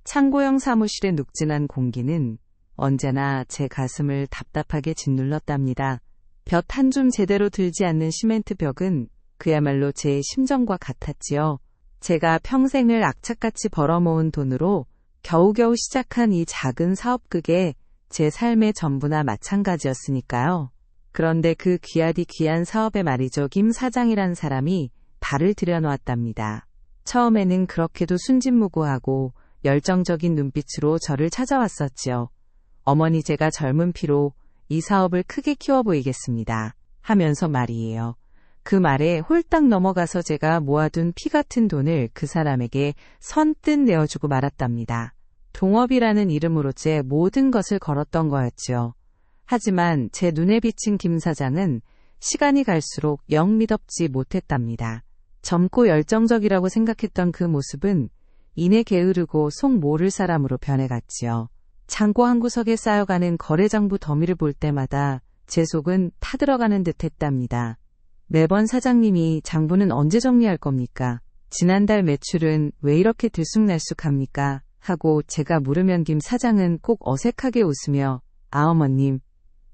창고형 사무실의 눅진한 공기는 언제나 제 가슴을 답답하게 짓눌렀답니다. 볕 한 줌 제대로 들지 않는 시멘트 벽은 그야말로 제 심정과 같았지요. 제가 평생을 악착같이 벌어모은 돈으로 겨우겨우 시작한 이 작은 사업극에 제 삶의 전부나 마찬가지였으니까요. 그런데 그 귀하디 귀한 사업에 말이죠. 김 사장이란 사람이 발을 들여놓았답니다. 처음에는 그렇게도 순진무구하고 열정적인 눈빛으로 저를 찾아왔었지요. 어머니, 제가 젊은 피로 이 사업을 크게 키워 보이겠습니다. 하면서 말이에요. 그 말에 홀딱 넘어가서 제가 모아둔 피 같은 돈을 그 사람에게 선뜻 내어주고 말았답니다. 동업이라는 이름으로 제 모든 것을 걸었던 거였지요. 하지만 제 눈에 비친 김 사장은 시간이 갈수록 영 미덥지 못했답니다. 젊고 열정적이라고 생각했던 그 모습은 이내 게으르고 속 모를 사람으로 변해갔지요. 창고 한 구석에 쌓여가는 거래장부 더미를 볼 때마다 제 속은 타들어가는 듯 했답니다. 매번 사장님이 장부는 언제 정리할 겁니까? 지난달 매출은 왜 이렇게 들쑥날쑥합니까? 하고 제가 물으면 김 사장은 꼭 어색하게 웃으며 어머님,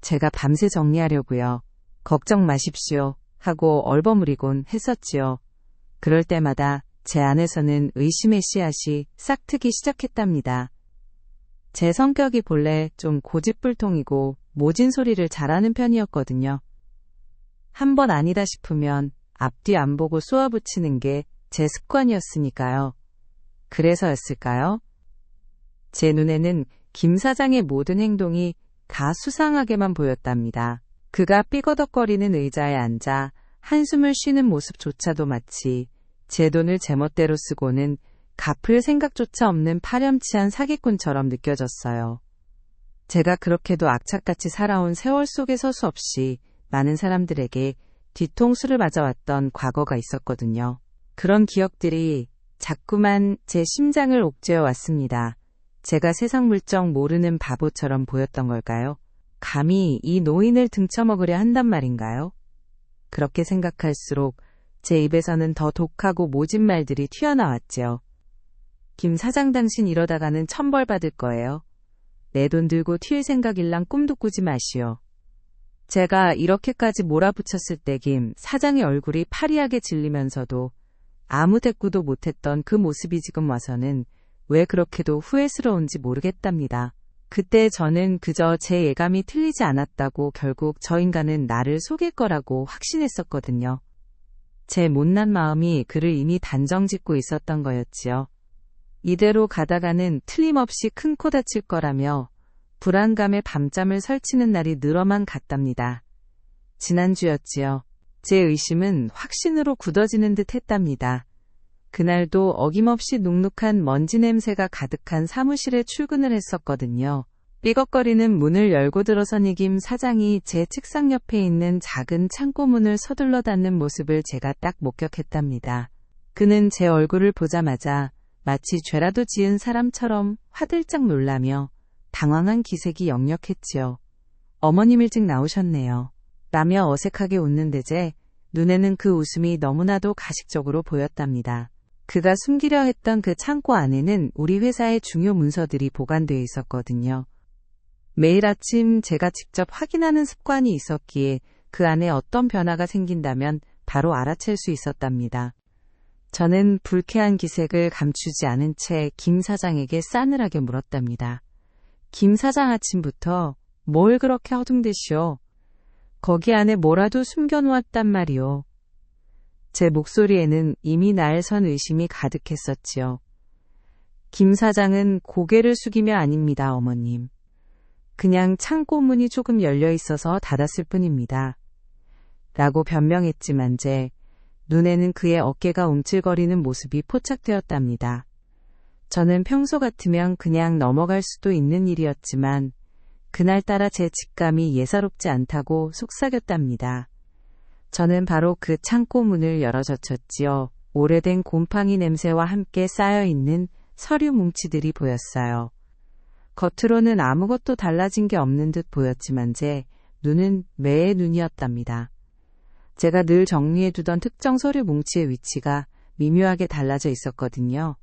제가 밤새 정리하려고요. 걱정 마십시오. 하고 얼버무리곤 했었지요. 그럴 때마다 제 안에서는 의심의 씨앗이 싹트기 시작했답니다. 제 성격이 본래 좀 고집불통이고 모진 소리를 잘하는 편이었거든요. 한번 아니다 싶으면 앞뒤 안 보고 쏘아붙이는 게 제 습관이었으니까요. 그래서였을까요? 제 눈에는 김 사장의 모든 행동이 다 수상하게만 보였답니다. 그가 삐거덕거리는 의자에 앉아 한숨을 쉬는 모습조차도 마치 제 돈을 제멋대로 쓰고는 갚을 생각조차 없는 파렴치한 사기꾼처럼 느껴졌어요. 제가 그렇게도 악착같이 살아온 세월 속에서 수없이 많은 사람들에게 뒤통수를 맞아왔던 과거가 있었거든요. 그런 기억들이 자꾸만 제 심장을 옥죄어 왔습니다. 제가 세상 물정 모르는 바보처럼 보였던 걸까요? 감히 이 노인을 등쳐먹으려 한단 말인가요? 그렇게 생각할수록 제 입에서는 더 독하고 모진 말들이 튀어나왔지요. 김 사장, 당신 이러다가는 천벌 받을 거예요. 내 돈 들고 튈 생각일랑 꿈도 꾸지 마시오. 제가 이렇게까지 몰아붙였을 때 김 사장의 얼굴이 파리하게 질리면서도 아무 대꾸도 못했던 그 모습이 지금 와서는 왜 그렇게도 후회스러운지 모르겠답니다. 그때 저는 그저 제 예감이 틀리지 않았다고, 결국 저 인간은 나를 속일 거라고 확신했었거든요. 제 못난 마음이 그를 이미 단정짓고 있었던 거였지요. 이대로 가다가는 틀림없이 큰 코 다칠 거라며 불안감에 밤잠을 설치는 날이 늘어만 갔답니다. 지난주였지요. 제 의심은 확신으로 굳어지는 듯 했답니다. 그날도 어김없이 눅눅한 먼지 냄새가 가득한 사무실에 출근을 했었거든요. 삐걱거리는 문을 열고 들어선 이 김 사장이 제 책상 옆에 있는 작은 창고 문을 서둘러 닫는 모습을 제가 딱 목격했답니다. 그는 제 얼굴을 보자마자 마치 죄라도 지은 사람처럼 화들짝 놀라며 당황한 기색이 역력했지요. 어머님 일찍 나오셨네요. 라며 어색하게 웃는데 제 눈에는 그 웃음이 너무나도 가식적으로 보였답니다. 그가 숨기려 했던 그 창고 안에는 우리 회사의 중요 문서들이 보관되어 있었거든요. 매일 아침 제가 직접 확인하는 습관이 있었기에 그 안에 어떤 변화가 생긴다면 바로 알아챌 수 있었답니다. 저는 불쾌한 기색을 감추지 않은 채 김 사장에게 싸늘하게 물었답니다. 김 사장, 아침부터 뭘 그렇게 허둥대시오? 거기 안에 뭐라도 숨겨놓았단 말이오. 제 목소리에는 이미 날 선 의심이 가득했었지요. 김 사장은 고개를 숙이며 아닙니다, 어머님. 그냥 창고 문이 조금 열려 있어서 닫았을 뿐입니다. 라고 변명했지만 제 눈에는 그의 어깨가 움찔거리는 모습이 포착되었답니다. 저는 평소 같으면 그냥 넘어갈 수도 있는 일이었지만 그날따라 제 직감이 예사롭지 않다고 속삭였답니다. 저는 바로 그 창고 문을 열어젖혔지요. 오래된 곰팡이 냄새와 함께 쌓여있는 서류 뭉치들이 보였어요. 겉으로는 아무것도 달라진 게 없는 듯 보였지만 제 눈은 매의 눈이었답니다. 제가 늘 정리해두던 특정 서류 뭉치의 위치가 미묘하게 달라져 있었거든요.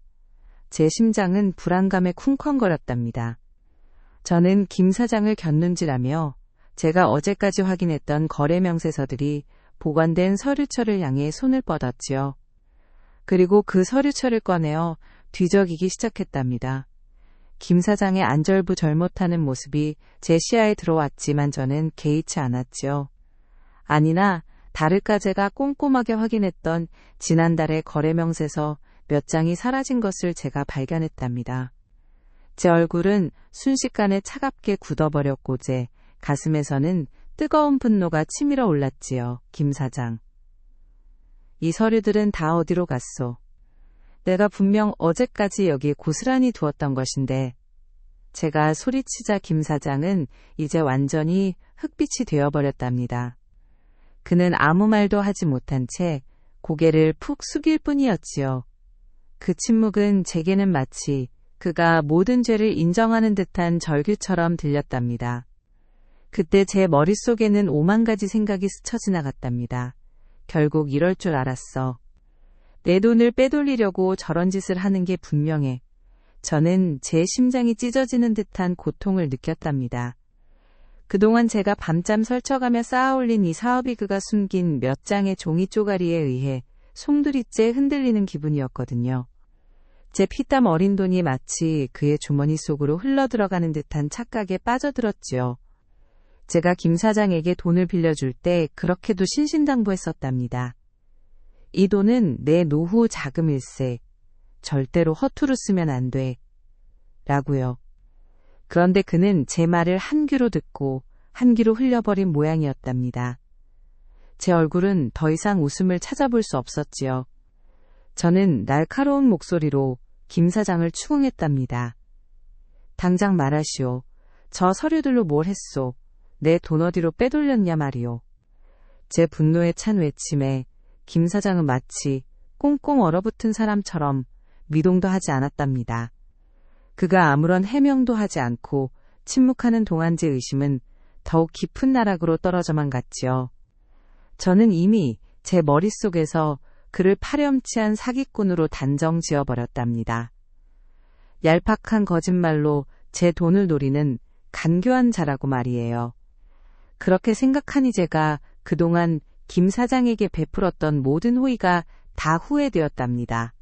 제 심장은 불안감에 쿵쾅거렸답니다. 저는 김 사장을 곁눈질하며 제가 어제까지 확인했던 거래 명세서들이 보관된 서류철을 향해 손을 뻗었지요. 그리고 그 서류철을 꺼내어 뒤적이기 시작했답니다. 김 사장의 안절부절 못하는 모습이 제 시야에 들어왔지만 저는 개의치 않았지요. 아니나 다를까 제가 꼼꼼하게 확인했던 지난달의 거래 명세서 몇 장이 사라진 것을 제가 발견했답니다. 제 얼굴은 순식간에 차갑게 굳어버렸고 제 가슴에서는 뜨거운 분노가 치밀어 올랐지요. 김 사장. 이 서류들은 다 어디로 갔소? 내가 분명 어제까지 여기에 고스란히 두었던 것인데. 제가 소리치자 김 사장은 이제 완전히 흙빛이 되어버렸답니다. 그는 아무 말도 하지 못한 채 고개를 푹 숙일 뿐이었지요. 그 침묵은 제게는 마치 그가 모든 죄를 인정하는 듯한 절규처럼 들렸답니다. 그때 제 머릿속에는 5만 가지 생각이 스쳐 지나갔답니다. 결국 이럴 줄 알았어. 내 돈을 빼돌리려고 저런 짓을 하는 게 분명해. 저는 제 심장이 찢어지는 듯한 고통을 느꼈답니다. 그동안 제가 밤잠 설쳐가며 쌓아올린 이 사업이 그가 숨긴 몇 장의 종이 쪼가리에 의해 송두리째 흔들리는 기분이었거든요. 제 피땀 어린 돈이 마치 그의 주머니 속으로 흘러들어가는 듯한 착각에 빠져들었지요. 제가 김 사장에게 돈을 빌려줄 때 그렇게도 신신당부했었답니다. 이 돈은 내 노후 자금일세. 절대로 허투루 쓰면 안 돼. 라고요. 그런데 그는 제 말을 한 귀로 듣고 한 귀로 흘려버린 모양이었답니다. 제 얼굴은 더 이상 웃음을 찾아볼 수 없었지요. 저는 날카로운 목소리로 김 사장을 추궁했답니다. 당장 말하시오. 저 서류들로 뭘 했소? 내 돈 어디로 빼돌렸냐 말이오. 제 분노에 찬 외침에 김 사장은 마치 꽁꽁 얼어붙은 사람처럼 미동도 하지 않았답니다. 그가 아무런 해명도 하지 않고 침묵하는 동안 제 의심은 더욱 깊은 나락으로 떨어져만 갔지요. 저는 이미 제 머릿속에서 그를 파렴치한 사기꾼으로 단정 지어버렸답니다. 얄팍한 거짓말로 제 돈을 노리는 간교한 자라고 말이에요. 그렇게 생각하니 제가 그동안 김 사장에게 베풀었던 모든 호의가 다 후회되었답니다.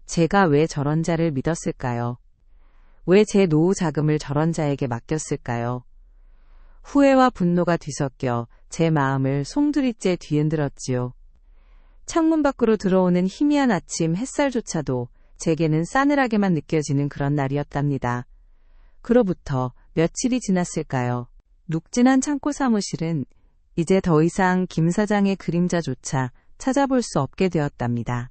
제가 왜 저런 자를 믿었을까요? 왜 제 노후 자금을 저런 자에게 맡겼을까요? 후회와 분노가 뒤섞여 제 마음을 송두리째 뒤흔들었지요. 창문 밖으로 들어오는 희미한 아침 햇살조차도 제게는 싸늘하게만 느껴지는 그런 날이었답니다. 그로부터 며칠이 지났을까요? 눅진한 창고 사무실은 이제 더 이상 김 사장의 그림자조차 찾아볼 수 없게 되었답니다.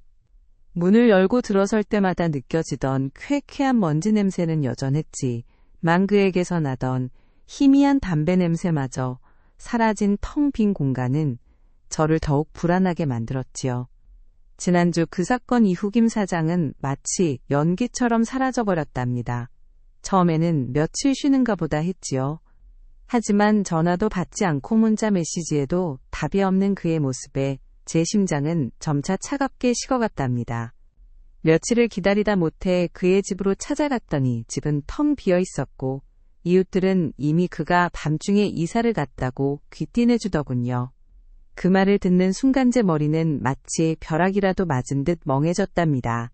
문을 열고 들어설 때마다 느껴지던 쾌쾌한 먼지 냄새는 여전했지만 그에게서 나던 희미한 담배 냄새마저 사라진 텅 빈 공간은 저를 더욱 불안하게 만들었지요. 지난주 그 사건 이후 김 사장은 마치 연기처럼 사라져버렸답니다. 처음에는 며칠 쉬는가 보다 했지요. 하지만 전화도 받지 않고 문자 메시지에도 답이 없는 그의 모습에 제 심장은 점차 차갑게 식어갔답니다. 며칠을 기다리다 못해 그의 집으로 찾아갔더니 집은 텅 비어 있었고 이웃들은 이미 그가 밤중에 이사를 갔다고 귀띔해주더군요. 그 말을 듣는 순간 제 머리는 마치 벼락이라도 맞은 듯 멍해졌답니다.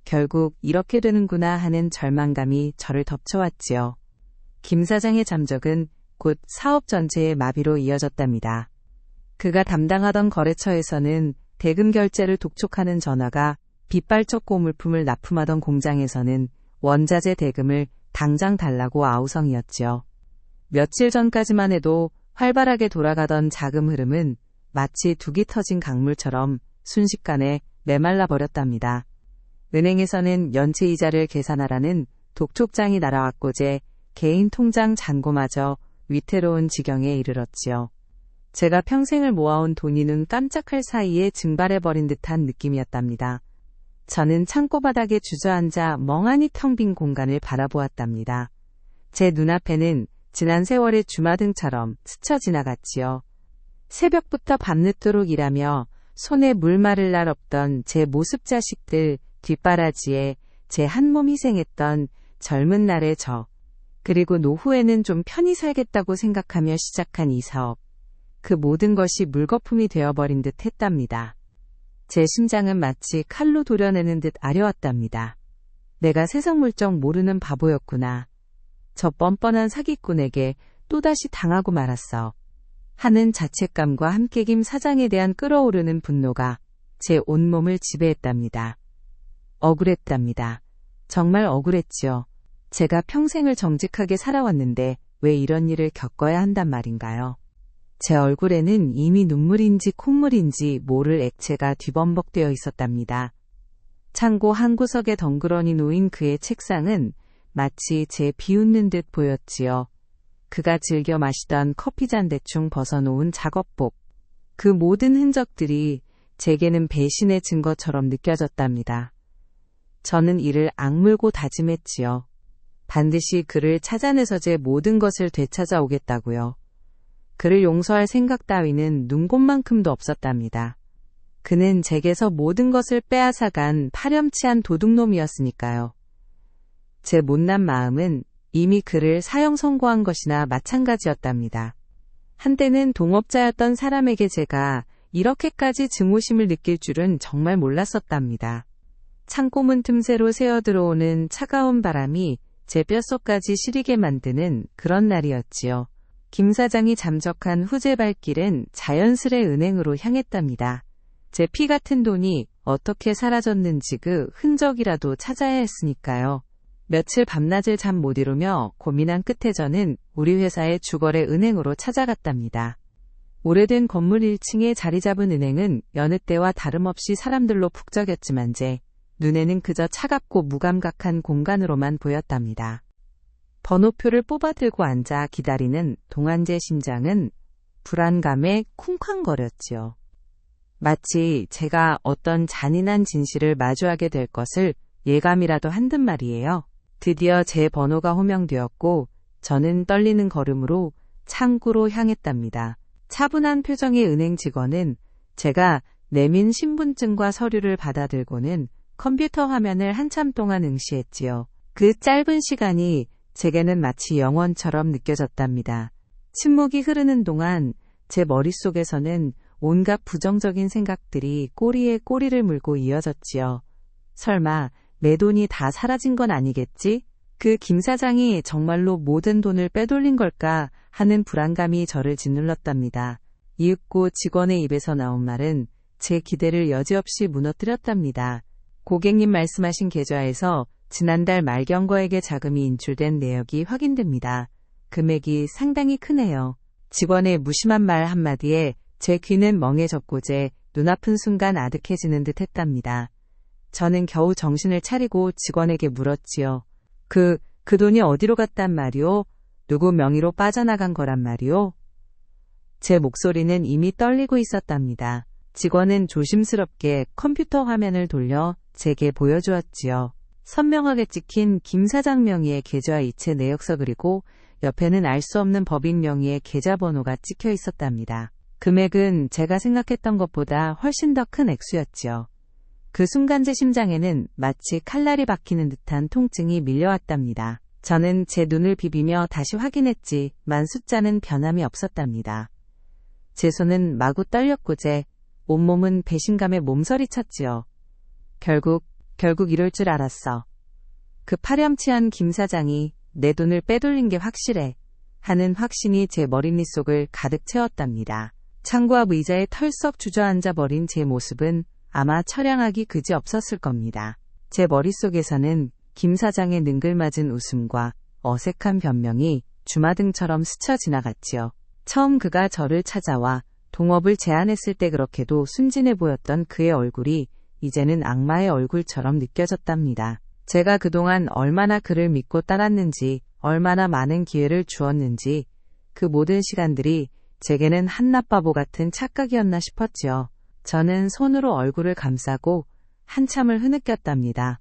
결국 이렇게 되는구나 하는 절망감이 저를 덮쳐왔지요. 김 사장의 잠적은 곧 사업 전체의 마비로 이어졌답니다. 그가 담당하던 거래처에서는 대금 결제를 독촉하는 전화가 빗발적 고물품을 납품하던 공장에서는 원자재 대금을 당장 달라고 아우성이었지요. 며칠 전까지만 해도 활발하게 돌아가던 자금 흐름은 마치 둑이 터진 강물처럼 순식간에 메말라 버렸답니다. 은행에서는 연체 이자를 계산하라는 독촉장이 날아왔고 제 개인 통장 잔고마저 위태로운 지경에 이르렀지요. 제가 평생을 모아온 돈이 눈 깜짝할 사이에 증발해버린 듯한 느낌이었답니다. 저는 창고 바닥에 주저앉아 멍하니 텅 빈 공간을 바라보았답니다. 제 눈앞에는 지난 세월의 주마등처럼 스쳐 지나갔지요. 새벽부터 밤늦도록 일하며 손에 물 마를 날 없던 제 모습 자식들 뒷바라지에 제 한 몸 희생했던 젊은 날의 저, 그리고 노후에는 좀 편히 살겠다고 생각하며 시작한 이 사업. 그 모든 것이 물거품이 되어버린 듯 했답니다. 제 심장은 마치 칼로 도려내는 듯 아려왔답니다. 내가 세상 물정 모르는 바보였구나. 저 뻔뻔한 사기꾼에게 또다시 당하고 말았어. 하는 자책감과 함께 김 사장에 대한 끓어오르는 분노가 제 온몸을 지배했답니다. 억울했답니다. 정말 억울했지요. 제가 평생을 정직하게 살아왔는데 왜 이런 일을 겪어야 한단 말인가요? 제 얼굴에는 이미 눈물인지 콧물인지 모를 액체가 뒤범벅되어 있었답니다. 창고 한 구석에 덩그러니 놓인 그의 책상은 마치 제 비웃는 듯 보였지요. 그가 즐겨 마시던 커피잔 대충 벗어놓은 작업복. 그 모든 흔적들이 제게는 배신의 증거처럼 느껴졌답니다. 저는 이를 악물고 다짐했지요. 반드시 그를 찾아내서 제 모든 것을 되찾아오겠다고요. 그를 용서할 생각 따위는 눈곱만큼도 없었답니다. 그는 제게서 모든 것을 빼앗아간 파렴치한 도둑놈이었으니까요. 제 못난 마음은 이미 그를 사형 선고한 것이나 마찬가지였답니다. 한때는 동업자였던 사람에게 제가 이렇게까지 증오심을 느낄 줄은 정말 몰랐었답니다. 창고문 틈새로 새어들어오는 차가운 바람이 제 뼛속까지 시리게 만드는 그런 날이었지요. 김 사장이 잠적한 후제 발길은 자연스레 은행으로 향했답니다. 제 피 같은 돈이 어떻게 사라졌는지 그 흔적이라도 찾아야 했으니까요. 며칠 밤낮을 잠 못 이루며 고민한 끝에 저는 우리 회사의 주거래 은행으로 찾아갔답니다. 오래된 건물 1층에 자리 잡은 은행은 여느 때와 다름없이 사람들로 북적였지만 제 눈에는 그저 차갑고 무감각한 공간으로만 보였답니다. 번호표를 뽑아 들고 앉아 기다리는 동안 제 심장은 불안감에 쿵쾅거렸지요. 마치 제가 어떤 잔인한 진실을 마주하게 될 것을 예감이라도 한 듯 말이에요. 드디어 제 번호가 호명되었고 저는 떨리는 걸음으로 창구로 향했답니다. 차분한 표정의 은행 직원은 제가 내민 신분증과 서류를 받아들고는 컴퓨터 화면을 한참 동안 응시했지요. 그 짧은 시간이 제게는 마치 영원처럼 느껴졌답니다. 침묵이 흐르는 동안 제 머릿속에서는 온갖 부정적인 생각들이 꼬리에 꼬리를 물고 이어졌지요. 설마 내 돈이 다 사라진 건 아니겠지? 그 김 사장이 정말로 모든 돈을 빼돌린 걸까 하는 불안감이 저를 짓눌렀답니다. 이윽고 직원의 입에서 나온 말은 제 기대를 여지없이 무너뜨렸답니다. 고객님 말씀하신 계좌에서 지난달 말경거액의 자금이 인출된 내역이 확인됩니다. 금액이 상당히 크네요. 직원의 무심한 말 한마디에 제 귀는 멍해졌고 제 눈앞은 순간 아득해지는 듯 했답니다. 저는 겨우 정신을 차리고 직원에게 물었지요. 그 돈이 어디로 갔단 말이오? 누구 명의로 빠져나간 거란 말이오? 제 목소리는 이미 떨리고 있었답니다. 직원은 조심스럽게 컴퓨터 화면을 돌려 제게 보여주었지요. 선명하게 찍힌 김 사장 명의의 계좌 이체 내역서 그리고 옆에는 알 수 없는 법인 명의의 계좌번호가 찍혀 있었답니다. 금액은 제가 생각했던 것보다 훨씬 더 큰 액수였지요. 그 순간 제 심장에는 마치 칼날이 박히는 듯한 통증이 밀려왔답니다. 저는 제 눈을 비비며 다시 확인했지만 숫자는 변함이 없었답니다. 제 손은 마구 떨렸고 제 온몸은 배신감에 몸서리쳤지요. 결국 이럴 줄 알았어. 그 파렴치한 김 사장이 내 돈을 빼돌린 게 확실해 하는 확신이 제 머릿릿 속을 가득 채웠답니다. 창고 앞 의자에 털썩 주저앉아 버린 제 모습은 아마 처량하기 그지 없었을 겁니다. 제 머릿속에서는 김 사장의 능글맞은 웃음과 어색한 변명이 주마등처럼 스쳐 지나갔지요. 처음 그가 저를 찾아와 동업을 제안했을 때 그렇게도 순진해 보였던 그의 얼굴이 이제는 악마의 얼굴처럼 느껴졌답니다. 제가 그동안 얼마나 그를 믿고 따랐는지, 얼마나 많은 기회를 주었는지 그 모든 시간들이 제게는 한낱바보 같은 착각이었나 싶었지요. 저는 손으로 얼굴을 감싸고 한참을 흐느꼈답니다.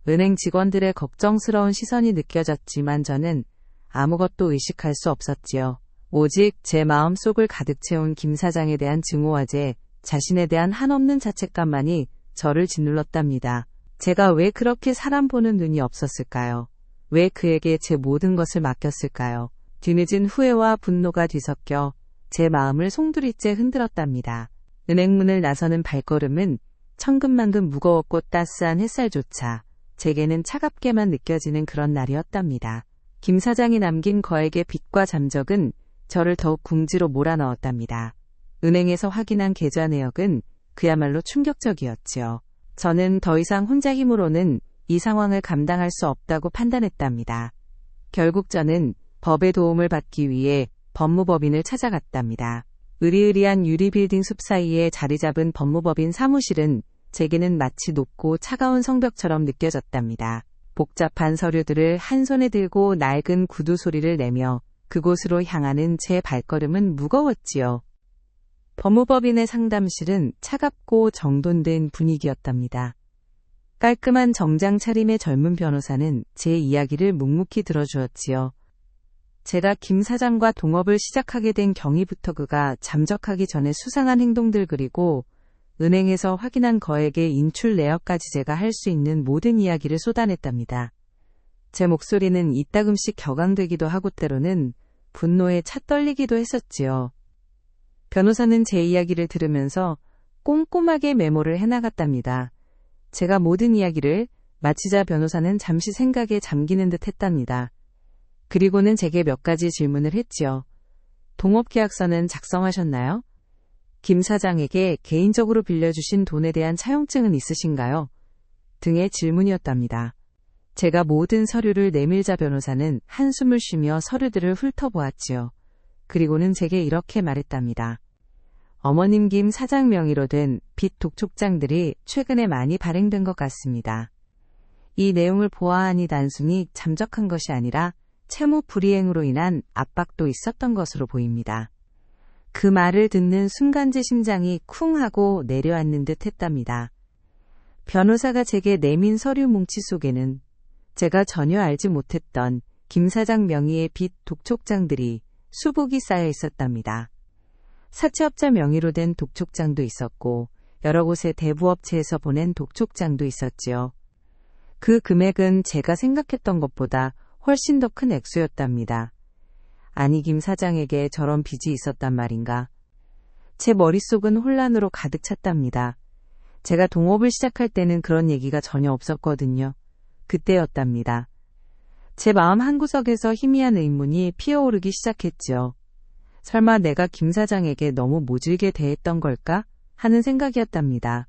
은행 직원들의 걱정스러운 시선이 느껴졌지만 저는 아무것도 의식할 수 없었지요. 오직 제 마음속을 가득 채운 김 사장에 대한 증오와 제 자신에 대한 한없는 자책감만이 저를 짓눌렀답니다. 제가 왜 그렇게 사람 보는 눈이 없었을까요? 왜 그에게 제 모든 것을 맡겼을까요? 뒤늦은 후회와 분노가 뒤섞여 제 마음을 송두리째 흔들었답니다. 은행문을 나서는 발걸음은 천근만근 무거웠고 따스한 햇살조차 제게는 차갑게만 느껴지는 그런 날이었답니다. 김 사장이 남긴 거액의 빚과 잠적은 저를 더욱 궁지로 몰아넣었답니다. 은행에서 확인한 계좌 내역은 그야말로 충격적이었지요. 저는 더 이상 혼자 힘으로는 이 상황을 감당할 수 없다고 판단했답니다. 결국 저는 법의 도움을 받기 위해 법무법인을 찾아갔답니다. 으리으리한 유리빌딩 숲 사이에 자리 잡은 법무법인 사무실은 제게는 마치 높고 차가운 성벽처럼 느껴졌답니다. 복잡한 서류들을 한 손에 들고 낡은 구두 소리를 내며 그곳으로 향하는 제 발걸음은 무거웠지요. 법무법인의 상담실은 차갑고 정돈된 분위기였답니다. 깔끔한 정장 차림의 젊은 변호사는 제 이야기를 묵묵히 들어주었지요. 제가 김 사장과 동업을 시작하게 된 경위부터 그가 잠적하기 전에 수상한 행동들 그리고 은행에서 확인한 거액의 인출 내역까지 제가 할 수 있는 모든 이야기를 쏟아냈답니다. 제 목소리는 이따금씩 격앙되기도 하고 때로는 분노에 차 떨리기도 했었지요. 변호사는 제 이야기를 들으면서 꼼꼼하게 메모를 해나갔답니다. 제가 모든 이야기를 마치자 변호사는 잠시 생각에 잠기는 듯 했답니다. 그리고는 제게 몇 가지 질문을 했지요. 동업계약서는 작성하셨나요? 김 사장에게 개인적으로 빌려주신 돈에 대한 차용증은 있으신가요? 등의 질문이었답니다. 제가 모든 서류를 내밀자 변호사는 한숨을 쉬며 서류들을 훑어보았지요. 그리고는 제게 이렇게 말했답니다. 어머님 김 사장 명의로 된 빚 독촉장들이 최근에 많이 발행된 것 같습니다. 이 내용을 보아하니 단순히 잠적한 것이 아니라 채무 불이행으로 인한 압박도 있었던 것으로 보입니다. 그 말을 듣는 순간 제 심장이 쿵 하고 내려앉는 듯 했답니다. 변호사가 제게 내민 서류 뭉치 속에는 제가 전혀 알지 못했던 김 사장 명의의 빚 독촉장들이 수북이 쌓여 있었답니다. 사채업자 명의로 된 독촉장도 있었고 여러 곳의 대부업체에서 보낸 독촉장도 있었지요. 그 금액은 제가 생각했던 것보다 훨씬 더 큰 액수였답니다. 아니 김 사장에게 저런 빚이 있었단 말인가. 제 머릿속은 혼란으로 가득 찼답니다. 제가 동업을 시작할 때는 그런 얘기가 전혀 없었거든요. 그때였답니다. 제 마음 한구석에서 희미한 의문이 피어오르기 시작했지요. 설마 내가 김 사장에게 너무 모질게 대했던 걸까? 하는 생각이었답니다.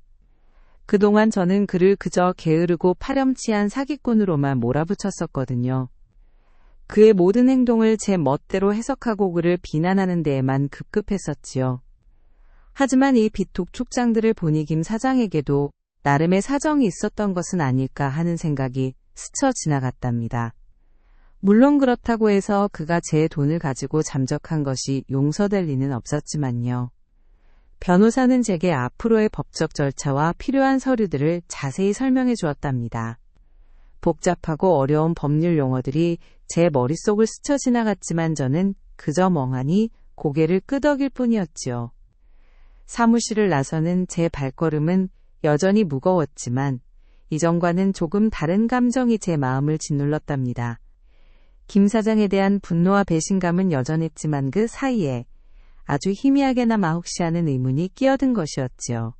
그동안 저는 그를 그저 게으르고 파렴치한 사기꾼으로만 몰아붙였었거든요. 그의 모든 행동을 제 멋대로 해석하고 그를 비난하는 데에만 급급했었지요. 하지만 이 빚 독촉장들을 보니 김 사장에게도 나름의 사정이 있었던 것은 아닐까 하는 생각이 스쳐 지나갔답니다. 물론 그렇다고 해서 그가 제 돈을 가지고 잠적한 것이 용서될 리는 없었지만요. 변호사는 제게 앞으로의 법적 절차와 필요한 서류들을 자세히 설명해 주었답니다. 복잡하고 어려운 법률 용어들이 제 머릿속을 스쳐 지나갔지만 저는 그저 멍하니 고개를 끄덕일 뿐이었지요. 사무실을 나서는 제 발걸음은 여전히 무거웠지만 이전과는 조금 다른 감정이 제 마음을 짓눌렀답니다. 김 사장에 대한 분노와 배신감은 여전했지만 그 사이에 아주 희미하게나마 혹시 하는 의문이 끼어든 것이었지요.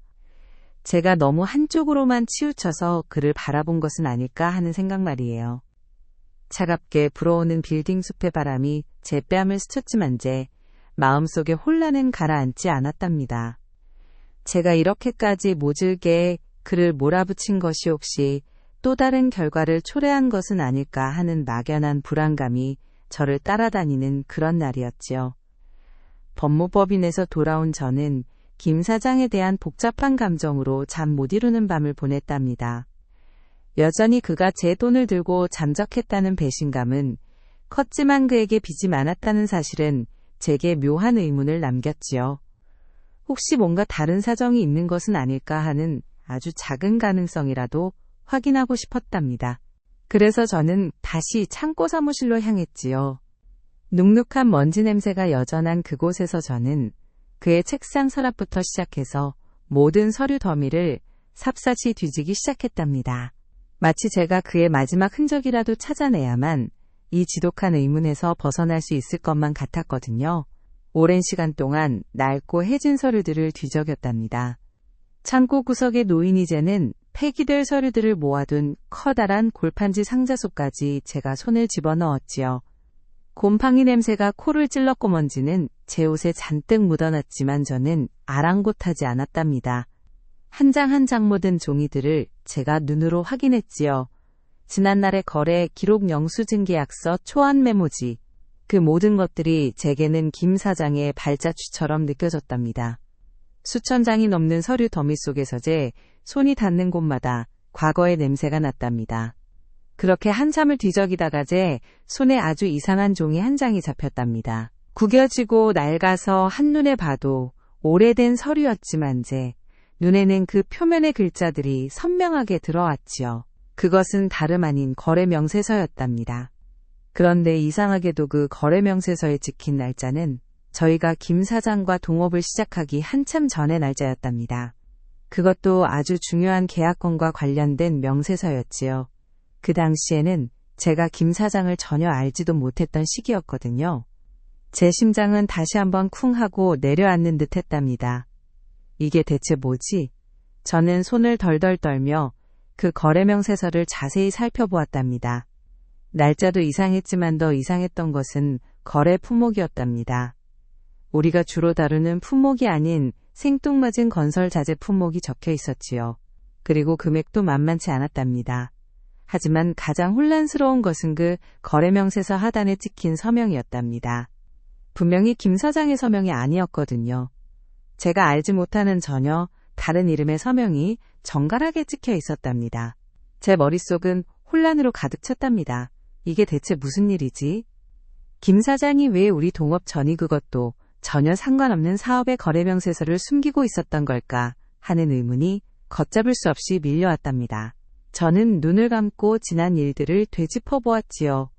제가 너무 한쪽으로만 치우쳐서 그를 바라본 것은 아닐까 하는 생각 말이에요. 차갑게 불어오는 빌딩 숲의 바람이 제 뺨을 스쳤지만 제 마음속의 혼란은 가라앉지 않았답니다. 제가 이렇게까지 모질게 그를 몰아붙인 것이 혹시 또 다른 결과를 초래한 것은 아닐까 하는 막연한 불안감이 저를 따라다니는 그런 날이었지요. 법무법인에서 돌아온 저는 김 사장에 대한 복잡한 감정으로 잠 못 이루는 밤을 보냈답니다. 여전히 그가 제 돈을 들고 잠적했다는 배신감은 컸지만 그에게 빚이 많았다는 사실은 제게 묘한 의문을 남겼지요. 혹시 뭔가 다른 사정이 있는 것은 아닐까 하는 아주 작은 가능성이라도 확인하고 싶었답니다. 그래서 저는 다시 창고 사무실로 향했지요. 눅눅한 먼지 냄새가 여전한 그곳에서 저는 그의 책상 서랍부터 시작해서 모든 서류 더미를 삽사시 뒤지기 시작했답니다. 마치 제가 그의 마지막 흔적이라도 찾아내야만 이 지독한 의문에서 벗어날 수 있을 것만 같았거든요. 오랜 시간 동안 낡고 해진 서류들을 뒤적였답니다. 창고 구석에 놓인 이제는 폐기될 서류들을 모아둔 커다란 골판지 상자 속까지 제가 손을 집어넣었지요. 곰팡이 냄새가 코를 찔렀고 먼지는 제 옷에 잔뜩 묻어났지만 저는 아랑곳하지 않았답니다. 한 장 한 장 모든 종이들을 제가 눈으로 확인했지요. 지난날의 거래 기록 영수증계약서 초안 메모지, 그 모든 것들이 제게는 김 사장의 발자취처럼 느껴졌답니다. 수천 장이 넘는 서류 더미 속에서 제 손이 닿는 곳마다 과거의 냄새가 났답니다. 그렇게 한참을 뒤적이다가 제 손에 아주 이상한 종이 한 장이 잡혔답니다. 구겨지고 낡아서 한눈에 봐도 오래된 서류였지만 제 눈에는 그 표면의 글자들이 선명하게 들어왔지요. 그것은 다름 아닌 거래 명세서였답니다. 그런데 이상하게도 그 거래 명세서에 찍힌 날짜는 저희가 김 사장과 동업을 시작하기 한참 전의 날짜였답니다. 그것도 아주 중요한 계약건과 관련된 명세서였지요. 그 당시에는 제가 김 사장을 전혀 알지도 못했던 시기였거든요. 제 심장은 다시 한번 쿵 하고 내려앉는 듯 했답니다. 이게 대체 뭐지? 저는 손을 덜덜 떨며 그 거래 명세서를 자세히 살펴보았답니다. 날짜도 이상했지만 더 이상했던 것은 거래 품목이었답니다. 우리가 주로 다루는 품목이 아닌 생뚱맞은 건설 자재 품목이 적혀 있었지요. 그리고 금액도 만만치 않았답니다. 하지만 가장 혼란스러운 것은 그 거래 명세서 하단에 찍힌 서명이었답니다. 분명히 김 사장의 서명이 아니었거든요. 제가 알지 못하는 전혀 다른 이름의 서명이 정갈하게 찍혀 있었답니다. 제 머릿속은 혼란으로 가득 찼답니다. 이게 대체 무슨 일이지? 김 사장이 왜 우리 동업 전이 그것도 전혀 상관없는 사업의 거래 명세서를 숨기고 있었던 걸까 하는 의문이 걷잡을 수 없이 밀려왔답니다. 저는 눈을 감고 지난 일들을 되짚어 보았지요.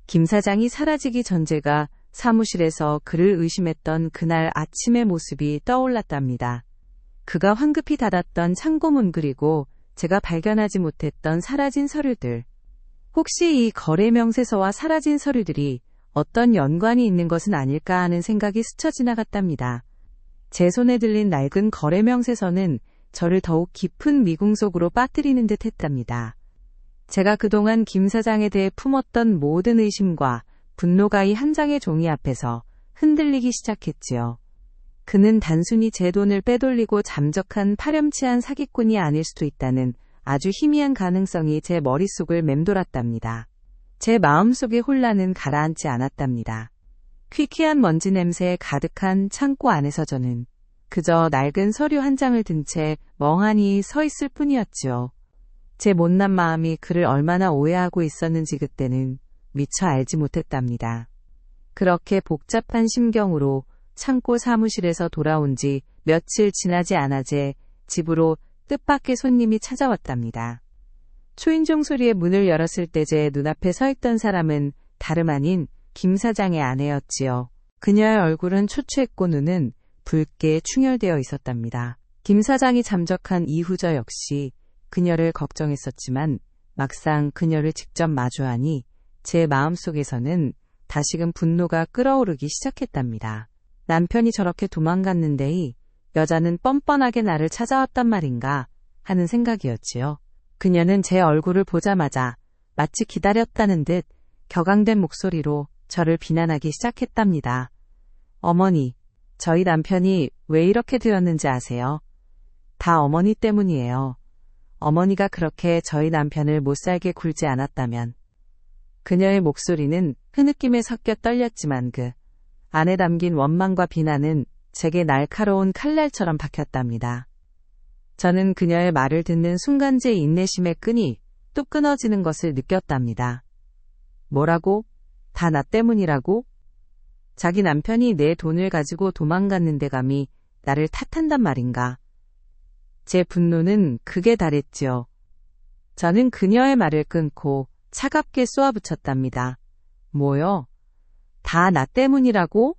김 사장이 사라지기 전 제가 사무실에서 그를 의심했던 그날 아침의 모습이 떠올랐답니다. 그가 황급히 닫았던 창고문 그리고 제가 발견하지 못했던 사라진 서류들. 혹시 이 거래 명세서와 사라진 서류들이 어떤 연관이 있는 것은 아닐까 하는 생각이 스쳐 지나갔답니다. 제 손에 들린 낡은 거래 명세서는 저를 더욱 깊은 미궁 속으로 빠뜨리는 듯 했답니다. 제가 그동안 김 사장에 대해 품었던 모든 의심과 분노가 이 한 장의 종이 앞에서 흔들리기 시작했지요. 그는 단순히 제 돈을 빼돌리고 잠적한 파렴치한 사기꾼이 아닐 수도 있다는 아주 희미한 가능성이 제 머릿속을 맴돌았답니다. 제 마음속의 혼란은 가라앉지 않았답니다. 퀴퀴한 먼지 냄새에 가득한 창고 안에서 저는 그저 낡은 서류 한 장을 든 채 멍하니 서 있을 뿐이었지요. 제 못난 마음이 그를 얼마나 오해하고 있었는지 그때는 미처 알지 못했답니다. 그렇게 복잡한 심경으로 창고 사무실에서 돌아온 지 며칠 지나지 않아 제 집으로 뜻밖의 손님이 찾아왔답니다. 초인종 소리에 문을 열었을 때 제 눈앞에 서 있던 사람은 다름 아닌 김 사장의 아내였지요. 그녀의 얼굴은 초췌했고 눈은 붉게 충혈되어 있었답니다. 김 사장이 잠적한 이후 저 역시 그녀를 걱정했었지만 막상 그녀를 직접 마주하니 제 마음속에서는 다시금 분노가 끓어오르기 시작했답니다. 남편이 저렇게 도망갔는데 이 여자는 뻔뻔하게 나를 찾아왔단 말인가 하는 생각이었지요. 그녀는 제 얼굴을 보자마자 마치 기다렸다는 듯 격앙된 목소리로 저를 비난하기 시작했답니다. 어머니, 저희 남편이 왜 이렇게 되었는지 아세요? 다 어머니 때문이에요. 어머니가 그렇게 저희 남편을 못살게 굴지 않았다면. 그녀의 목소리는 흐느낌에 섞여 떨렸지만 그 안에 담긴 원망과 비난은 제게 날카로운 칼날처럼 박혔답니다. 저는 그녀의 말을 듣는 순간 제 인내심의 끈이 뚝 끊어지는 것을 느꼈답니다. 뭐라고? 다 나 때문이라고? 자기 남편이 내 돈을 가지고 도망갔는데 감히 나를 탓한단 말인가? 제 분노는 극에 달했지요. 저는 그녀의 말을 끊고 차갑게 쏘아붙였답니다. 뭐요? 다 나 때문이라고?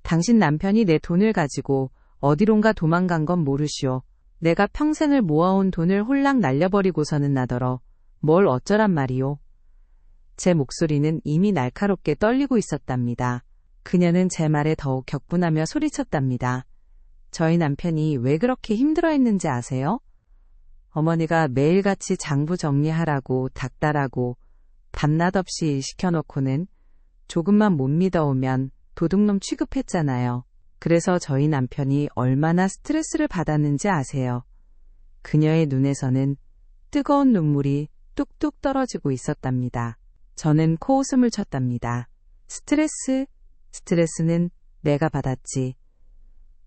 당신 남편이 내 돈을 가지고 어디론가 도망간 건 모르시오. 내가 평생을 모아온 돈을 홀랑 날려버리고서는 나더러 뭘 어쩌란 말이오. 제 목소리는 이미 날카롭게 떨리고 있었답니다. 그녀는 제 말에 더욱 격분하며 소리쳤답니다. 저희 남편이 왜 그렇게 힘들어했는지 아세요? 어머니가 매일같이 장부 정리하라고 닦달하고 밤낮 없이 시켜놓고는 조금만 못 믿어오면 도둑놈 취급했잖아요. 그래서 저희 남편이 얼마나 스트레스를 받았는지 아세요? 그녀의 눈에서는 뜨거운 눈물이 뚝뚝 떨어지고 있었답니다. 저는 코웃음을 쳤답니다. 스트레스는 내가 받았지.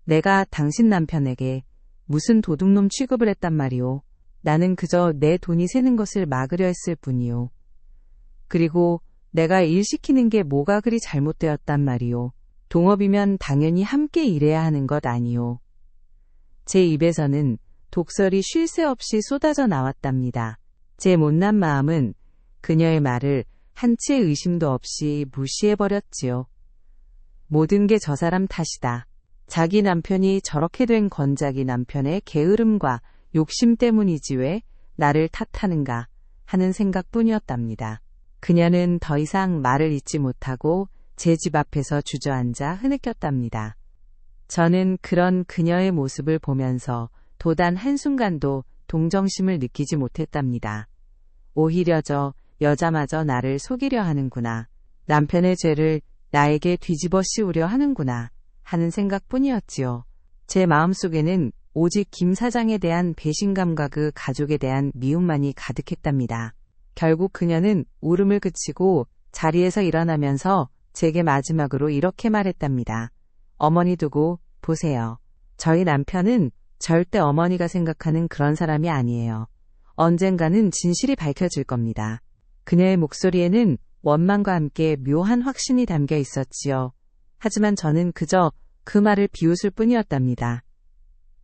내가 당신 남편에게 무슨 도둑놈 취급을 했단 말이오. 나는 그저 내 돈이 새는 것을 막으려 했을 뿐이오. 그리고 내가 일 시키는 게 뭐가 그리 잘못되었단 말이오. 동업이면 당연히 함께 일해야 하는 것 아니오. 제 입에서는 독설이 쉴 새 없이 쏟아져 나왔답니다. 제 못난 마음은 그녀의 말을 한치의 의심도 없이 무시해버렸지요. 모든 게 저 사람 탓이다. 자기 남편이 저렇게 된 건 자기 남편의 게으름과 욕심 때문이지 왜 나를 탓하는가 하는 생각뿐이었답니다. 그녀는 더 이상 말을 잇지 못하고 제 집 앞에서 주저앉아 흐느꼈답니다. 저는 그런 그녀의 모습을 보면서 도단 한순간도 동정심을 느끼지 못했답니다. 오히려 저 여자마저 나를 속이려 하는구나. 남편의 죄를 나에게 뒤집어 씌우려 하는구나 하는 생각뿐이었지요. 제 마음속에는 오직 김 사장에 대한 배신감과 그 가족에 대한 미움만이 가득했답니다. 결국 그녀는 울음을 그치고 자리에서 일어나면서 제게 마지막으로 이렇게 말했답니다. 어머니 두고 보세요. 저희 남편은 절대 어머니가 생각하는 그런 사람이 아니에요. 언젠가는 진실이 밝혀질 겁니다. 그녀의 목소리에는 원망과 함께 묘한 확신이 담겨 있었지요. 하지만 저는 그저 그 말을 비웃을 뿐이었답니다.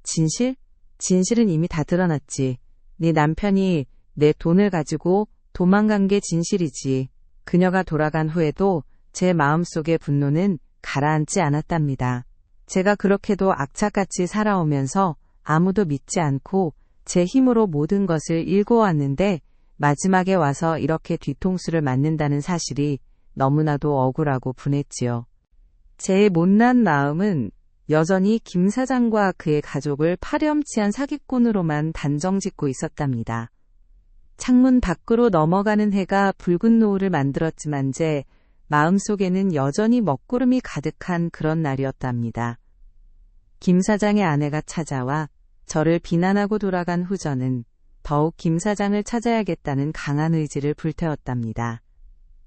진실? 진실은 이미 다 드러났지. 네 남편이 내 돈을 가지고 도망간 게 진실이지. 그녀가 돌아간 후에도 제 마음속의 분노는 가라앉지 않았답니다. 제가 그렇게도 악착같이 살아오면서 아무도 믿지 않고 제 힘으로 모든 것을 일궈왔는데 마지막에 와서 이렇게 뒤통수를 맞는다는 사실이 너무나도 억울하고 분했지요. 제 못난 마음은 여전히 김 사장과 그의 가족을 파렴치한 사기꾼으로만 단정짓고 있었답니다. 창문 밖으로 넘어가는 해가 붉은 노을을 만들었지만 제 마음속에는 여전히 먹구름이 가득한 그런 날이었답니다. 김 사장의 아내가 찾아와 저를 비난하고 돌아간 후 저는 더욱 김 사장을 찾아야겠다는 강한 의지를 불태웠답니다.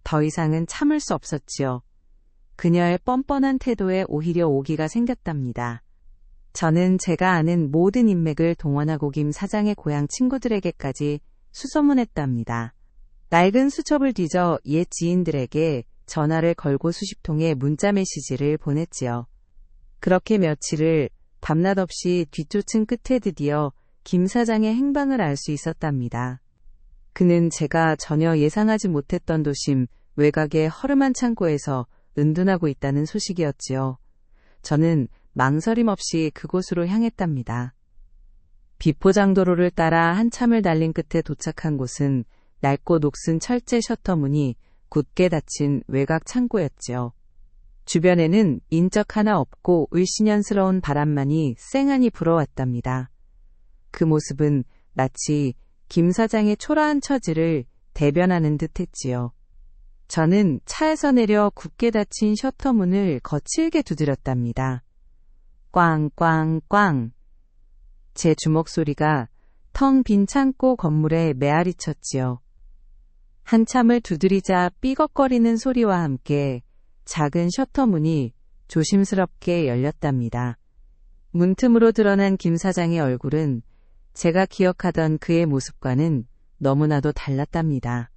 더 이상은 참을 수 없었지요. 그녀의 뻔뻔한 태도에 오히려 오기가 생겼답니다. 저는 제가 아는 모든 인맥을 동원하고 김 사장의 고향 친구들에게까지 수소문했답니다. 낡은 수첩을 뒤져 옛 지인들에게 전화를 걸고 수십 통의 문자 메시지를 보냈지요. 그렇게 며칠을 밤낮 없이 뒤쫓은 끝에 드디어 김 사장의 행방을 알 수 있었답니다. 그는 제가 전혀 예상하지 못했던 도심 외곽의 허름한 창고에서 은둔하고 있다는 소식이었지요. 저는 망설임 없이 그곳으로 향했답니다. 비포장도로를 따라 한참을 달린 끝에 도착한 곳은 낡고 녹슨 철제 셔터 문이 굳게 닫힌 외곽 창고였지요. 주변에는 인적 하나 없고 을씨년스러운 바람만이 쌩하니 불어왔답니다. 그 모습은 마치 김 사장의 초라한 처지를 대변하는 듯했지요. 저는 차에서 내려 굳게 닫힌 셔터문을 거칠게 두드렸답니다. 꽝꽝꽝. 제 주먹 소리가 텅 빈 창고 건물에 메아리 쳤지요. 한참을 두드리자 삐걱거리는 소리와 함께 작은 셔터문이 조심스럽게 열렸답니다. 문틈으로 드러난 김 사장의 얼굴은 제가 기억하던 그의 모습과는 너무나도 달랐답니다.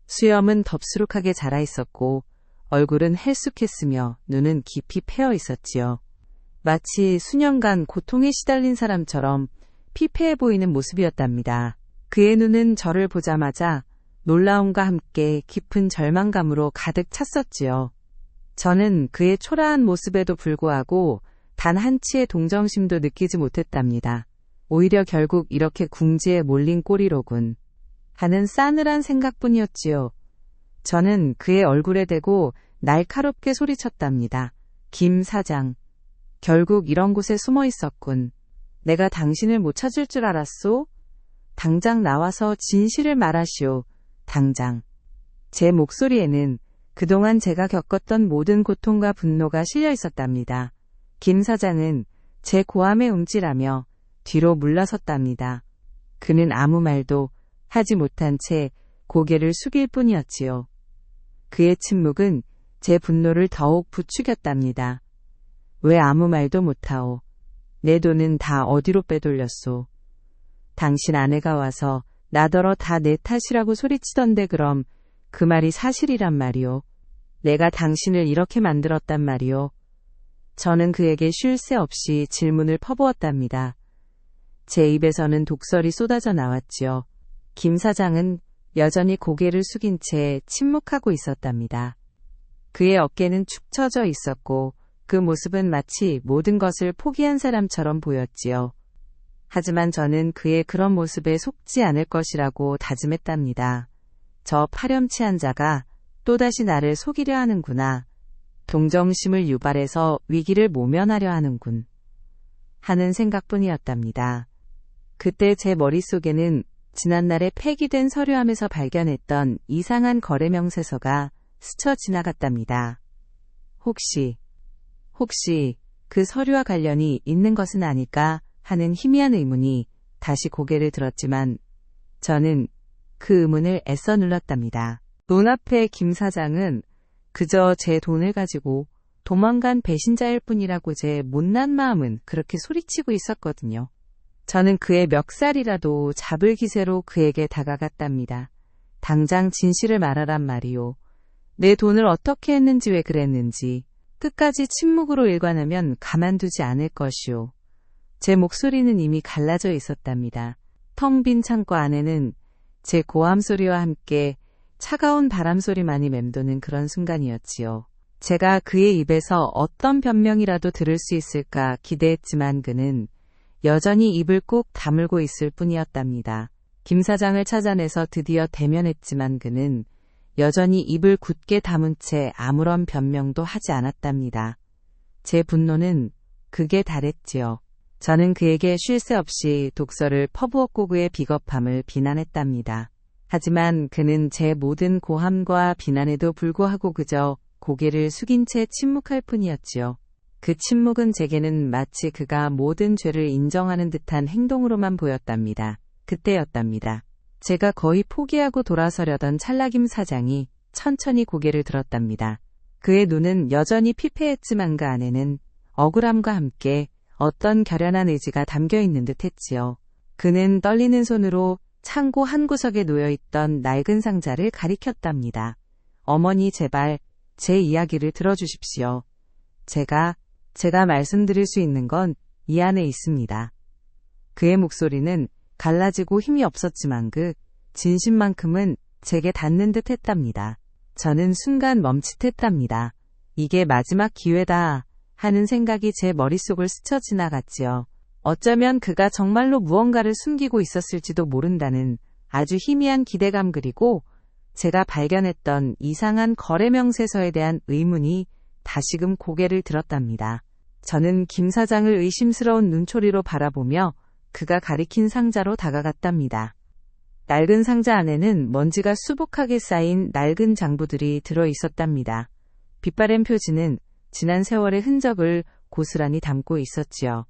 수염은 덥수룩하게 자라 있었고 얼굴은 헬쑥했으며 눈은 깊이 패어 있었지요. 마치 수년간 고통에 시달린 사람처럼 피폐해 보이는 모습이었답니다. 그의 눈은 저를 보자마자 놀라움과 함께 깊은 절망감으로 가득 찼었지요. 저는 그의 초라한 모습에도 불구하고 단 한치의 동정심도 느끼지 못했답니다. 오히려 결국 이렇게 궁지에 몰린 꼴이로군 하는 싸늘한 생각뿐이었지요. 저는 그의 얼굴에 대고 날카롭게 소리쳤답니다. 김 사장, 결국 이런 곳에 숨어 있었군. 내가 당신을 못 찾을 줄 알았소? 당장 나와서 진실을 말하시오. 당장. 제 목소리에는 그동안 제가 겪었던 모든 고통과 분노가 실려 있었답니다. 김 사장은 제 고함에 움찔하며 뒤로 물러섰답니다. 그는 아무 말도 하지 못한 채 고개를 숙일 뿐이었지요. 그의 침묵은 제 분노를 더욱 부추겼답니다. 왜 아무 말도 못하오? 내 돈은 다 어디로 빼돌렸소? 당신 아내가 와서 나더러 다 내 탓이라고 소리치던데 그럼 그 말이 사실이란 말이오. 내가 당신을 이렇게 만들었단 말이오. 저는 그에게 쉴 새 없이 질문을 퍼부었답니다. 제 입에서는 독설이 쏟아져 나왔지요. 김 사장은 여전히 고개를 숙인 채 침묵하고 있었답니다. 그의 어깨는 축 처져 있었고 그 모습은 마치 모든 것을 포기한 사람처럼 보였지요. 하지만 저는 그의 그런 모습에 속지 않을 것이라고 다짐했답니다. 저 파렴치한 자가 또다시 나를 속이려 하는구나. 동정심을 유발해서 위기를 모면하려 하는군. 하는 생각뿐이었답니다. 그때 제 머릿속에는 지난날에 폐기된 서류함에서 발견했던 이상한 거래 명세서가 스쳐 지나갔답니다. 혹시 그 서류와 관련이 있는 것은 아닐까 하는 희미한 의문이 다시 고개를 들었지만 저는 그 의문을 애써 눌렀답니다. 눈앞의 김 사장은 그저 제 돈을 가지고 도망간 배신자일 뿐이라고 제 못난 마음은 그렇게 소리치고 있었거든요. 저는 그의 멱살이라도 잡을 기세로 그에게 다가갔답니다. 당장 진실을 말하란 말이오. 내 돈을 어떻게 했는지 왜 그랬는지 끝까지 침묵으로 일관하면 가만두지 않을 것이오. 제 목소리는 이미 갈라져 있었답니다. 텅 빈 창고 안에는 제 고함 소리와 함께 차가운 바람 소리만이 맴도는 그런 순간이었지요. 제가 그의 입에서 어떤 변명이라도 들을 수 있을까 기대했지만 그는 여전히 입을 꾹 다물고 있을 뿐이었답니다. 김 사장을 찾아내서 드디어 대면했지만 그는 여전히 입을 굳게 다문 채 아무런 변명도 하지 않았답니다. 제 분노는 극에 달했지요. 저는 그에게 쉴 새 없이 독설을 퍼부었고 그의 비겁함을 비난했답니다. 하지만 그는 제 모든 고함과 비난에도 불구하고 그저 고개를 숙인 채 침묵할 뿐이었지요. 그 침묵은 제게는 마치 그가 모든 죄를 인정하는 듯한 행동으로만 보였답니다. 그때였답니다. 제가 거의 포기하고 돌아서려던 찰나김 사장이 천천히 고개를 들었답니다. 그의 눈은 여전히 피폐했지만 그 안에는 억울함과 함께 어떤 결연한 의지가 담겨 있는 듯 했지요. 그는 떨리는 손으로 창고 한 구석에 놓여있던 낡은 상자를 가리켰답니다. 어머니 제발 제 이야기를 들어주십시오. 제가 말씀드릴 수 있는 건 이 안에 있습니다. 그의 목소리는 갈라지고 힘이 없었지만 그 진심만큼은 제게 닿는 듯 했답니다. 저는 순간 멈칫했답니다. 이게 마지막 기회다 하는 생각이 제 머릿속을 스쳐 지나갔지요. 어쩌면 그가 정말로 무언가를 숨기고 있었을지도 모른다는 아주 희미한 기대감 그리고 제가 발견했던 이상한 거래 명세서에 대한 의문이 다시금 고개를 들었답니다. 저는 김 사장을 의심스러운 눈초리로 바라보며 그가 가리킨 상자로 다가갔답니다. 낡은 상자 안에는 먼지가 수북하게 쌓인 낡은 장부들이 들어 있었답니다. 빛바랜 표지는 지난 세월의 흔적을 고스란히 담고 있었지요.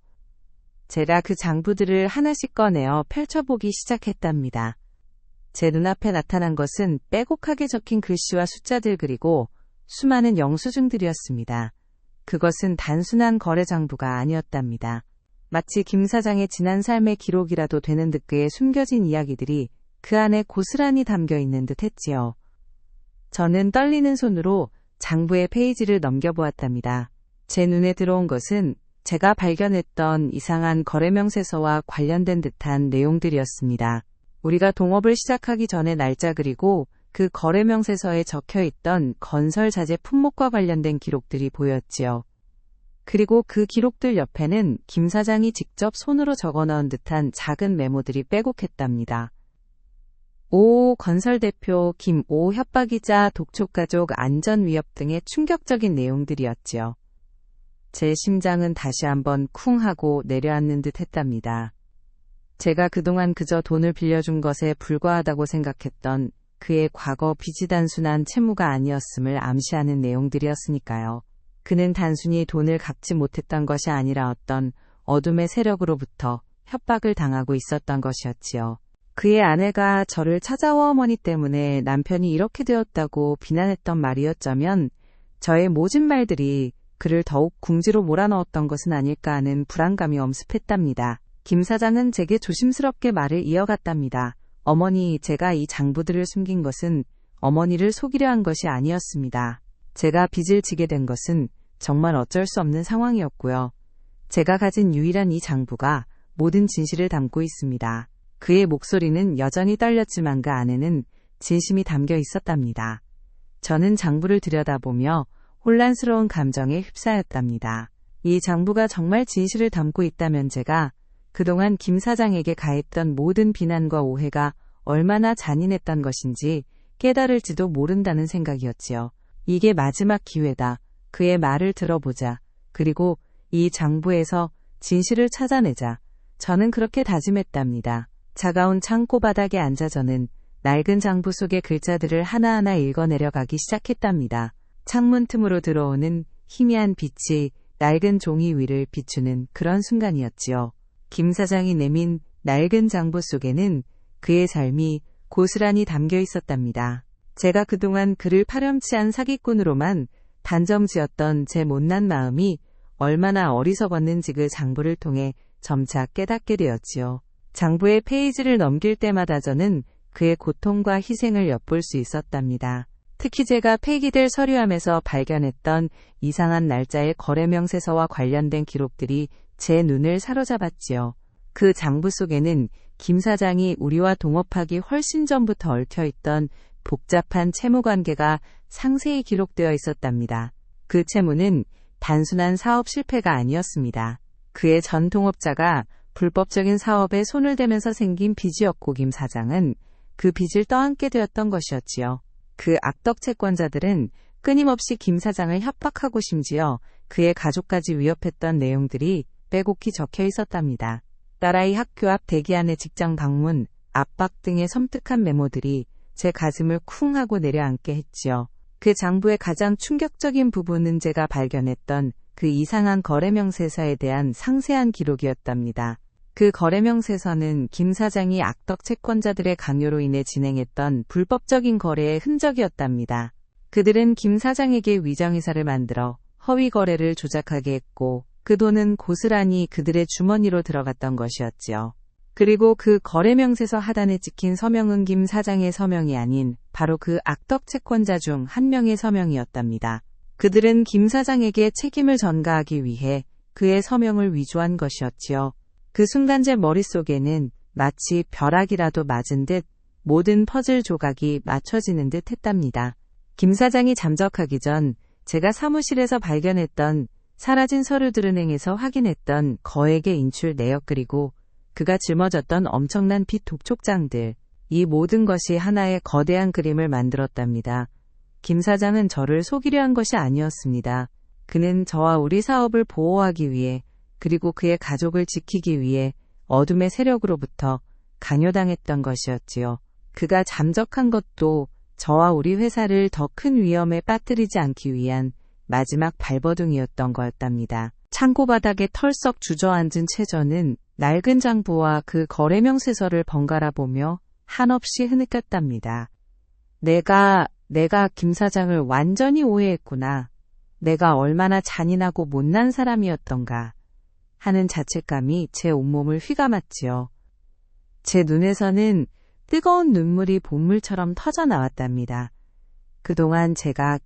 제가 그 장부들을 하나씩 꺼내어 펼쳐보기 시작했답니다. 제 눈앞에 나타난 것은 빼곡하게 적힌 글씨와 숫자들 그리고 수많은 영수증들이었습니다. 그것은 단순한 거래 장부가 아니었답니다. 마치 김 사장의 지난 삶의 기록이라도 되는 듯 그의 숨겨진 이야기들이 그 안에 고스란히 담겨 있는 듯 했지요. 저는 떨리는 손으로 장부의 페이지를 넘겨보았답니다. 제 눈에 들어온 것은 제가 발견했던 이상한 거래 명세서와 관련된 듯한 내용들이었습니다. 우리가 동업을 시작하기 전의 날짜 그리고 그 거래 명세서에 적혀있던 건설 자재 품목과 관련된 기록들이 보였지요. 그리고 그 기록들 옆에는 김 사장이 직접 손으로 적어넣은 듯한 작은 메모들이 빼곡했답니다. 오 건설 대표 김.오 협박이자 독촉가족 안전 위협 등의 충격적인 내용들이었지요. 제 심장은 다시 한번 쿵 하고 내려앉는 듯 했답니다. 제가 그동안 그저 돈을 빌려준 것에 불과하다고 생각했던 그의 과거 빚이 단순한 채무가 아니었음을 암시하는 내용들이었으니까요. 그는 단순히 돈을 갚지 못했던 것이 아니라 어떤 어둠의 세력으로부터 협박을 당하고 있었던 것이었지요. 그의 아내가 저를 찾아와 어머니 때문에 남편이 이렇게 되었다고 비난했던 말이었자면 저의 모진 말들이 그를 더욱 궁지로 몰아넣었던 것은 아닐까 하는 불안감이 엄습했답니다. 김 사장은 제게 조심스럽게 말을 이어갔답니다. 어머니, 제가 이 장부들을 숨긴 것은 어머니를 속이려 한 것이 아니었습니다. 제가 빚을 지게 된 것은 정말 어쩔 수 없는 상황이었고요. 제가 가진 유일한 이 장부가 모든 진실을 담고 있습니다. 그의 목소리는 여전히 떨렸지만 그 안에는 진심이 담겨 있었답니다. 저는 장부를 들여다보며 혼란스러운 감정에 휩싸였답니다. 이 장부가 정말 진실을 담고 있다면 제가 그동안 김 사장에게 가했던 모든 비난과 오해가 얼마나 잔인했던 것인지 깨달을지도 모른다는 생각이었지요. 이게 마지막 기회다. 그의 말을 들어보자. 그리고 이 장부에서 진실을 찾아내자. 저는 그렇게 다짐했답니다. 차가운 창고 바닥에 앉아 저는 낡은 장부 속의 글자들을 하나하나 읽어내려가기 시작했답니다. 창문 틈으로 들어오는 희미한 빛이 낡은 종이 위를 비추는 그런 순간이었지요. 김 사장이 내민 낡은 장부 속에는 그의 삶이 고스란히 담겨 있었답니다. 제가 그동안 그를 파렴치한 사기꾼으로만 단정지었던 제 못난 마음이 얼마나 어리석었는지 그 장부를 통해 점차 깨닫게 되었지요. 장부의 페이지를 넘길 때마다 저는 그의 고통과 희생을 엿볼 수 있었답니다. 특히 제가 폐기될 서류함에서 발견했던 이상한 날짜의 거래 명세서와 관련된 기록들이 제 눈을 사로잡았지요. 그 장부 속에는 김 사장이 우리와 동업하기 훨씬 전부터 얽혀있던 복잡한 채무 관계가 상세히 기록되어 있었답니다. 그 채무는 단순한 사업 실패가 아니었습니다. 그의 전 동업자가 불법적인 사업에 손을 대면서 생긴 빚이었고 김 사장은 그 빚을 떠안게 되었던 것이었지요. 그 악덕 채권자들은 끊임없이 김 사장을 협박하고 심지어 그의 가족까지 위협했던 내용들이 빼곡히 적혀 있었답니다. 딸아이 학교 앞 대기안의 직장 방문, 압박 등의 섬뜩한 메모들이 제 가슴을 쿵 하고 내려앉게 했지요. 그 장부의 가장 충격적인 부분은 제가 발견했던 그 이상한 거래명세서에 대한 상세한 기록이었답니다. 그 거래명세서는 김 사장이 악덕 채권자들의 강요로 인해 진행했던 불법적인 거래의 흔적이었답니다. 그들은 김 사장에게 위정회사를 만들어 허위 거래를 조작하게 했고 그 돈은 고스란히 그들의 주머니로 들어갔던 것이었지요. 그리고 그 거래명세서 하단에 찍힌 서명은 김 사장의 서명이 아닌 바로 그 악덕 채권자 중 한 명의 서명이었답니다. 그들은 김 사장에게 책임을 전가하기 위해 그의 서명을 위조한 것이었지요. 그 순간 제 머릿속에는 마치 벼락이라도 맞은 듯 모든 퍼즐 조각이 맞춰지는 듯 했답니다. 김 사장이 잠적하기 전 제가 사무실에서 발견했던 사라진 서류들은행에서 확인했던 거액의 인출 내역 그리고 그가 짊어졌던 엄청난 빚 독촉장들, 이 모든 것이 하나의 거대한 그림을 만들었답니다. 김 사장은 저를 속이려 한 것이 아니었습니다. 그는 저와 우리 사업을 보호하기 위해 그리고 그의 가족을 지키기 위해 어둠의 세력으로부터 강요당했던 것이었지요. 그가 잠적한 것도 저와 우리 회사를 더 큰 위험에 빠뜨리지 않기 위한 마지막 발버둥이었던 거였답니다. 창고 바닥에 털썩 주저앉은 채 저는 낡은 장부와 그 거래명세서를 번갈아 보며 한없이 흐느꼈답니다. 내가 김 사장을 완전히 오해했구나. 내가 얼마나 잔인하고 못난 사람이었던가 하는 자책감이 제 온몸을 휘감았지요. 제 눈에서는 뜨거운 눈물이 본물처럼 터져 나왔답니다. 그동안 제가